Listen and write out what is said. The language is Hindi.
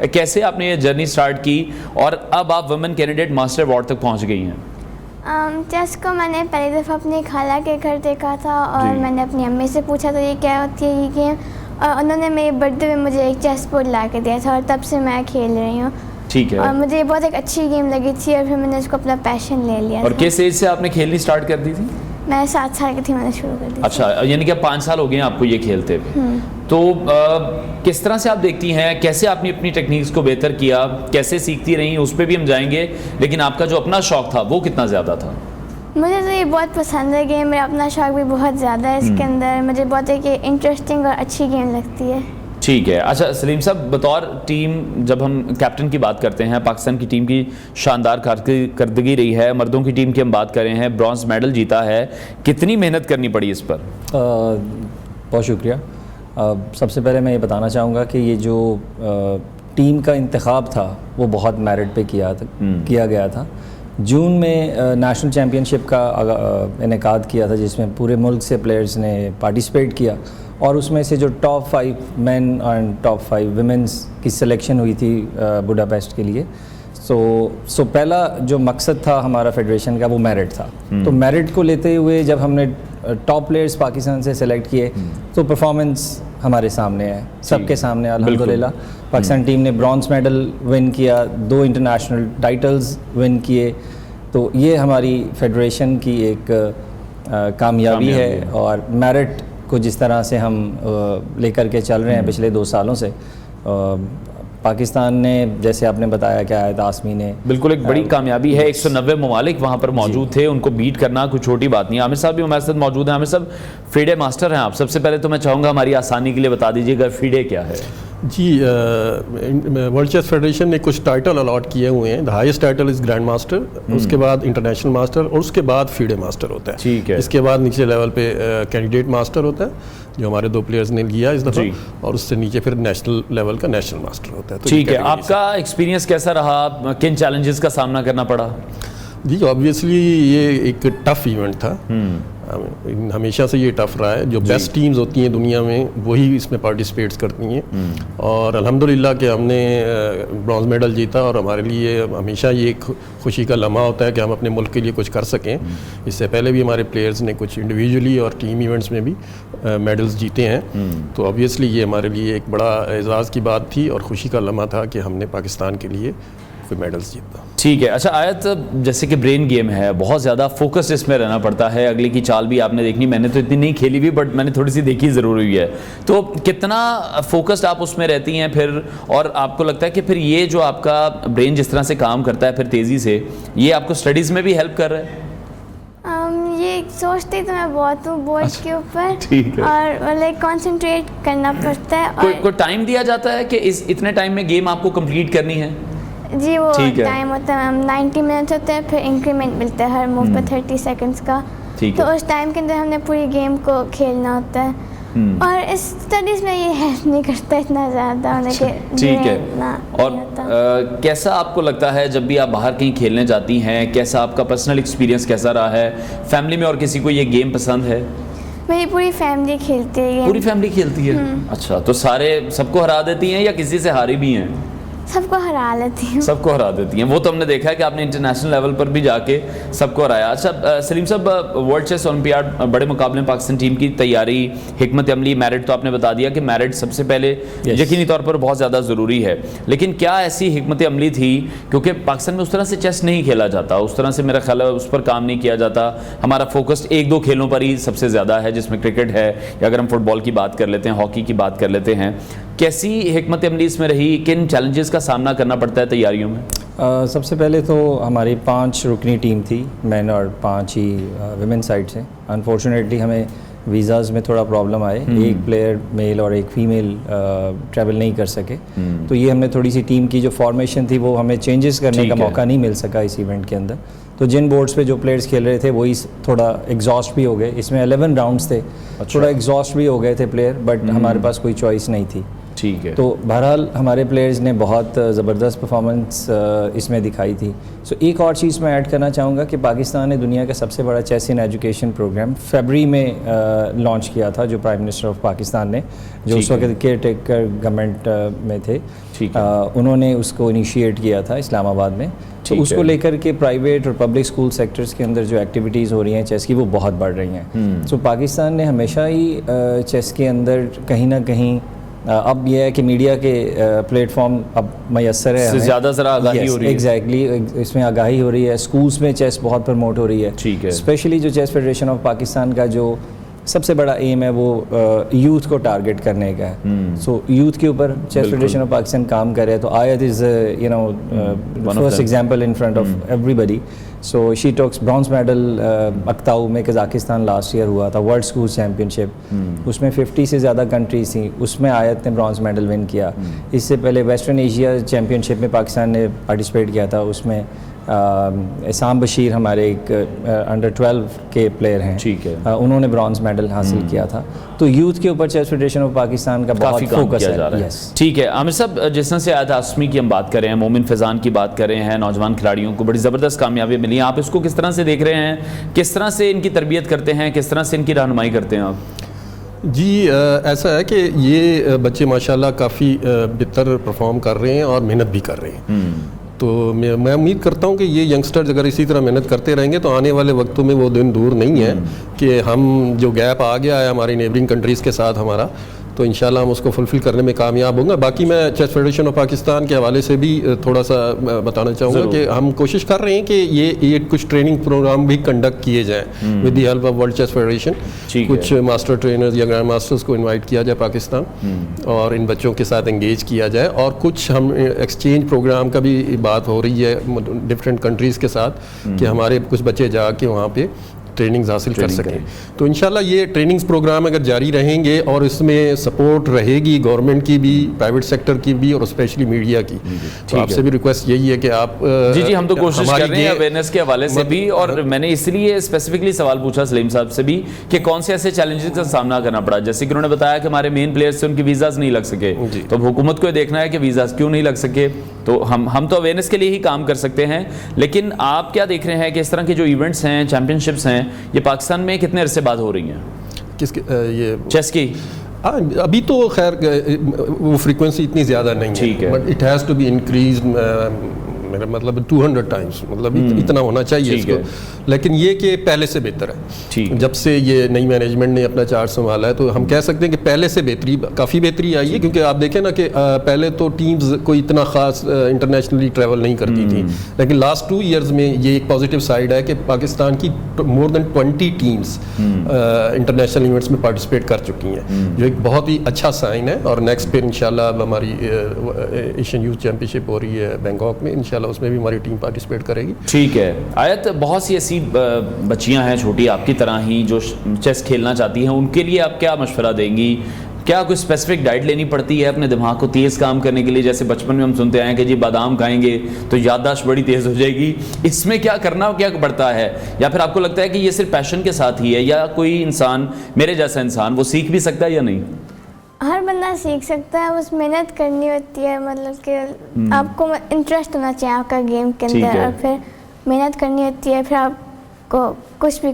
कैसे आपने ये जर्नी स्टार्ट की और अब आप वुमेन कैंडिडेट मास्टर अवार्ड तक पहुंच गई हैं? चेस को मैंने पहली दफ़ा अपनी खाला के घर देखा था और मैंने अपनी अम्मी से पूछा तो ये क्या होती है ये गेम, और उन्होंने मेरे बर्थडे में मुझे एक चेस बोर्ड ला के दिया था और तब से मैं खेल रही हूँ। ठीक है। और मुझे बहुत एक अच्छी गेम लगी थी और फिर मैंने इसको अपना पैशन ले लिया। और किस एज से आपने खेलनी स्टार्ट कर दी थी? मैं 7 साल की थी, मैंने शुरू कर दी। अच्छा, यानी कि 5 साल हो गए हैं आपको ये खेलते हुए। तो किस तरह से आप देखती हैं, कैसे आपने अपनी टेक्निक्स को बेहतर किया, कैसे सीखती रही, उस पर भी हम जाएंगे, लेकिन आपका जो अपना शौक था वो कितना ज़्यादा था? मुझे तो ये बहुत पसंद है गेम, मेरा अपना शौक भी बहुत ज़्यादा है इसके अंदर। मुझे बहुत एक इंटरेस्टिंग और अच्छी गेम लगती है। ठीक है। अच्छा सलीम साहब, बतौर टीम जब हम कैप्टन की बात करते हैं, पाकिस्तान की टीम की शानदार कारकर्दगी रही है, मर्दों की टीम की हम बात कर रहे हैं, ब्रॉन्ज मेडल जीता है, कितनी मेहनत करनी पड़ी इस पर? बहुत शुक्रिया। सबसे पहले मैं ये बताना चाहूँगा कि ये जो टीम का इंतखाब था वो बहुत मेरिट पे किया गया था। जून में नेशनल चैम्पियनशिप का इनेकाद किया था जिसमें पूरे मुल्क से प्लेयर्स ने पार्टिसिपेट किया और उसमें से जो top 5 main and top 5 women's की सिलेक्शन हुई थी बुडापेस्ट के लिए। सो पहला जो मकसद था हमारा फेडरेशन का वो मेरिट था। तो मेरिट को लेते हुए जब हमने टॉप प्लेयर्स पाकिस्तान से सेलेक्ट किए तो परफॉर्मेंस हमारे सामने है, सबके सामने अल्हम्दुलिल्लाह। पाकिस्तान टीम ने ब्रॉन्ज मेडल विन किया, 2 इंटरनेशनल टाइटल्स विन किए। तो ये हमारी फेडरेशन की एक कामयाबी है और मेरिट को जिस तरह से हम लेकर के चल रहे हैं पिछले 2 सालों से। पाकिस्तान ने, जैसे आपने बताया कि आयत आसमी ने, बिल्कुल एक बड़ी कामयाबी है। 190 ममालिक वहाँ पर मौजूद थे, उनको बीट करना कोई छोटी बात नहीं है। आमिर साहब भी हमारे साथ मौजूद हैं। आमिर साहब, फीडे मास्टर हैं आप, सबसे पहले तो मैं चाहूँगा हमारी आसानी के लिए बता दीजिएगा फीडे क्या है? जी, वर्ल्ड चेस फेडरेशन ने कुछ टाइटल अलॉट किए हुए हैं। The highest title is grand master, उसके बाद इंटरनेशनल मास्टर और उसके बाद फीडे मास्टर होता है। ठीक है। इसके बाद नीचे लेवल पे कैंडिडेट मास्टर होता है जो हमारे 2 प्लेयर्स ने लिया इस दफ़ा, और उससे नीचे फिर नेशनल लेवल का नेशनल मास्टर होता है। तो ठीक है, आपका एक्सपीरियंस कैसा रहा, किन चैलेंजेस का सामना करना पड़ा? जी, ऑब्वियसली ये एक टफ इवेंट था, हमेशा से ये टफ रहा है। जो बेस्ट टीम्स होती हैं दुनिया में वही इसमें पार्टिसिपेट्स करती हैं और अल्हम्दुलिल्लाह कि हमने ब्रॉन्ज मेडल जीता और हमारे लिए हमेशा ये एक खुशी का लम्हा होता है कि हम अपने मुल्क के लिए कुछ कर सकें। इससे पहले भी हमारे प्लेयर्स ने कुछ इंडिविजुअली और टीम इवेंट्स में भी मेडल्स जीते हैं। तो ऑब्वियसली ये हमारे लिए एक बड़ा एजाज़ की बात थी और खुशी का लम्हा था कि हमने पाकिस्तान के लिए कोई मेडल्स जीता। ठीक है। अच्छा आयत, जैसे कि ब्रेन गेम है, बहुत ज़्यादा फोकस इसमें रहना पड़ता है, अगले की चाल भी आपने देखनी, मैंने तो इतनी नहीं खेली भी बट मैंने थोड़ी सी देखी ज़रूर हुई है। तो कितना फोकस्ड आप उसमें रहती हैं फिर, और आपको लगता है कि फिर ये जो आपका ब्रेन जिस तरह से काम करता है फिर तेज़ी से, ये आपको स्टडीज़ में भी हेल्प कर रहा है? ये सोचती तो मैं बहुत हूँ बोर्ड के ऊपर, और लाइक कंसंट्रेट करना पड़ता है। कोई टाइम दिया जाता है कि इस इतने टाइम में गेम आपको कंप्लीट करनी है? जी, वो टाइम होता है, 90 मिनट होते हैं, फिर इंक्रीमेंट मिलता है हर मूव पे 30 सेकंड्स का। तो उस टाइम के अंदर हमने पूरी गेम को खेलना होता है और इस स्टडीज़ में ये हेल्प नहीं करता इतना ज़्यादा। ठीक है। और कैसा आपको लगता है जब भी आप बाहर कहीं खेलने जाती हैं, कैसा आपका पर्सनल एक्सपीरियंस कैसा रहा है? फैमिली में और किसी को ये गेम पसंद है? मेरी पूरी फैमिली खेलती है। पूरी फैमिली खेलती है? अच्छा, तो सबको हरा देती हैं या किसी से हारी भी हैं? सबको हरा लेती हूँ। सबको हरा देती हैं, वो तो हमने देखा है कि आपने इंटरनेशनल लेवल पर भी जाके सबको हराया। अच्छा सलीम साहब, वर्ल्ड चेस ओलंपियाड बड़े मुकाबले में पाकिस्तान टीम की तैयारी, हिकमत अमली, मेरिट तो आपने बता दिया कि मेरिट सबसे पहले यकीनी तौर पर बहुत ज़्यादा ज़रूरी है, लेकिन क्या ऐसी हिकमत अमली थी, क्योंकि पाकिस्तान में उस तरह से चेस नहीं खेला जाता, उस तरह से मेरा ख्याल है उस पर काम नहीं किया जाता, हमारा फोकस 1-2 खेलों पर ही सबसे ज़्यादा है जिसमें क्रिकेट है, या अगर हम फुटबॉल की बात कर लेते हैं, हॉकी की बात कर लेते हैं। कैसी हिकमत अमली इसमें रही, किन चैलेंजेस का सामना करना पड़ता है तैयारियों में? सबसे पहले तो हमारी 5 रुकनी टीम थी, मैन और 5 ही विमेन साइड से। अनफॉर्चुनेटली हमें वीज़ाज़ में थोड़ा प्रॉब्लम आए, एक प्लेयर मेल और एक फ़ीमेल ट्रैवल नहीं कर सके। तो ये हमें थोड़ी सी टीम की जो फॉर्मेशन थी वो हमें चेंजेस करने का मौका नहीं मिल सका इस इवेंट के अंदर। तो जिन बोर्ड्स पे जो प्लेयर्स खेल रहे थे वही थोड़ा एग्जॉस्ट भी हो गए। इसमें 11 राउंड्स थे, थोड़ा एग्जॉस्ट भी हो गए थे प्लेयर, बट हमारे पास कोई चॉइस नहीं थी। ठीक है। तो बहरहाल हमारे प्लेयर्स ने बहुत ज़बरदस्त परफॉर्मेंस इसमें दिखाई थी। सो एक और चीज़ मैं ऐड करना चाहूँगा कि पाकिस्तान ने दुनिया का सबसे बड़ा चेस इन एजुकेशन प्रोग्राम फरवरी में लॉन्च किया था, जो प्राइम मिनिस्टर ऑफ पाकिस्तान ने, जो उस वक्त केयर टेकर गवर्नमेंट में थे, उन्होंने उसको इनिशिएट किया था इस्लामाबाद में। तो उसको लेकर के प्राइवेट और पब्लिक स्कूल सेक्टर्स के अंदर जो एक्टिविटीज़ हो रही हैं चेस की, वो बहुत बढ़ रही हैं। सो पाकिस्तान ने हमेशा ही चेस के अंदर कहीं ना कहीं, अब यह है कि मीडिया के प्लेटफॉर्म अब मैसर है, ज़्यादा आगाही हो रही है। एग्जैक्टली, इसमें आगाही हो रही है। स्कूल्स में चेस बहुत प्रमोट हो रही है। ठीक है। स्पेशली जो चेस फेडरेशन ऑफ पाकिस्तान का जो सबसे बड़ा एम है वो यूथ को टारगेट करने का है। सो यूथ के ऊपर चेस फेडरेशन ऑफ पाकिस्तान काम कर रहे हैं। तो आयत is you know first example in front of everybody. So she talks bronze medal Aktau में कज़ाकिस्तान लास्ट ईयर हुआ था, वर्ल्ड स्कूल चैम्पियनशिप। उसमें 50 से ज़्यादा कंट्रीज थी, उसमें आयत ने ब्रॉन्ज मेडल विन किया। इससे पहले वेस्टर्न एशिया चैम्पियनशिप में पाकिस्तान ने पार्टिसिपेट किया था, उसमें इसाम बशीर हमारे एक अंडर 12 के प्लेयर हैं, ठीक है, उन्होंने ब्रॉन्ज मेडल हासिल किया था। तो यूथ के ऊपर चेस फेडरेशन ऑफ पाकिस्तान का बहुत फोकस है। ठीक है आमिर साहब, जिस तरह से आयत आसमी की हम बात कर रहे हैं, मोमिन फैज़ान की बात कर रहे हैं, नौजवान खिलाड़ियों को बड़ी ज़बरदस्त कामयाबी मिली, आप इसको किस तरह से देख रहे हैं? किस तरह से इनकी तरबियत करते हैं, किस तरह से इनकी रहनुमाई करते हैं आप? जी ऐसा है कि ये बच्चे माशाल्लाह काफ़ी बेहतर परफॉर्म कर रहे हैं और मेहनत भी कर रहे हैं। तो मैं उम्मीद करता हूँ कि ये यंगस्टर्स अगर इसी तरह मेहनत करते रहेंगे तो आने वाले वक्तों में वो दिन दूर नहीं है कि हम जो गैप आ गया है हमारी नेबरिंग कंट्रीज़ के साथ हमारा, तो इंशाल्लाह हम उसको फुलफ़िल करने में कामयाब होंगे। बाकी मैं चेस फेडरेशन ऑफ पाकिस्तान के हवाले से भी थोड़ा सा बताना चाहूँगा कि हम कोशिश कर रहे हैं कि ये कुछ ट्रेनिंग प्रोग्राम भी कंडक्ट किए जाएँ with the help of world chess federation. कुछ मास्टर ट्रेनर्स या ग्रैंड मास्टर्स को इन्वाइट किया जाए पाकिस्तान और इन बच्चों के साथ एंगेज किया जाए, और कुछ हम एक्सचेंज प्रोग्राम का भी बात हो रही है डिफरेंट कंट्रीज़ के साथ कि हमारे कुछ बच्चे जाके वहाँ पे ट्रेनिंग्स हासिल कर सकें। तो इंशाल्लाह ये ट्रेनिंग्स प्रोग्राम अगर जारी रहेंगे और इसमें सपोर्ट रहेगी गवर्नमेंट की भी, प्राइवेट सेक्टर की भी और स्पेशली मीडिया की, तो आपसे भी रिक्वेस्ट यही है कि आप जी हम तो कोशिश कर रहे हैं अवेयरनेस के हवाले से भी, और मैंने इसलिए स्पेसिफिकली सवाल पूछा सलीम साहब से भी कि कौन से ऐसे चैलेंजेस का सामना करना पड़ा। जैसे कि उन्होंने बताया कि हमारे मेन प्लेयर्स से उनकी वीज़ाज नहीं लग सके, तो हुकूमत को देखना है कि वीज़ाज क्यों नहीं लग सके। तो हम तो अवेयरनेस के लिए ही काम कर सकते हैं, लेकिन आप क्या देख रहे हैं कि इस तरह के जो इवेंट्स हैं, चैंपियनशिप्स हैं, ये पाकिस्तान में कितने अरसे बाद हो रही हैं? किसके ये चेस की? अभी तो खैर वो फ्रीक्वेंसी इतनी ज़्यादा नहीं है, but it has to be increase, मेरा मतलब 200 टाइम्स, मतलब इतना होना चाहिए इसको। लेकिन ये कि पहले से बेहतर है। जब से ये नई मैनेजमेंट ने अपना चार्ज संभाला है तो हम कह सकते हैं कि पहले से काफ़ी बेहतरी आई है, क्योंकि आप देखें ना कि पहले तो टीम्स कोई इतना ख़ास इंटरनेशनली ट्रैवल नहीं करती थी, लेकिन लास्ट 2 ईयर्स में ये एक पॉजिटिव साइड है कि पाकिस्तान की more than 20 teams international events में पार्टिसिपेट कर चुकी हैं, जो एक बहुत ही अच्छा साइन है। और नेक्स्ट फिर इंशाल्लाह हमारी एशियन यूथ चैम्पियनशिप हो रही है बैंकॉक में, इंशाल्लाह उसमें भी हमारी टीम पार्टिसिपेट करेगी। ठीक है आयत, बहुत सी ऐसी बच्चियां हैं छोटी आपकी तरह ही जो चेस खेलना चाहती हैं, उनके लिए आप क्या मशवरा देंगी? क्या कोई स्पेसिफिक डाइट लेनी पड़ती है अपने दिमाग को तेज़ काम करने के लिए? जैसे बचपन में हम सुनते आए कि जी बादाम खाएंगे तो याददाश्त बड़ी तेज़ हो जाएगी, इसमें क्या करना क्या पड़ता है? या फिर आपको लगता है कि ये सिर्फ पैशन के साथ ही है, या कोई इंसान, मेरे जैसा इंसान, वो सीख भी सकता है या नहीं? हर बंदा सीख सकता है, बस मेहनत करनी होती है, मतलब कि आपको इंटरेस्ट होना चाहिए आपका गेम के अंदर, और फिर मेहनत करनी होती है, फिर आपको कुछ भी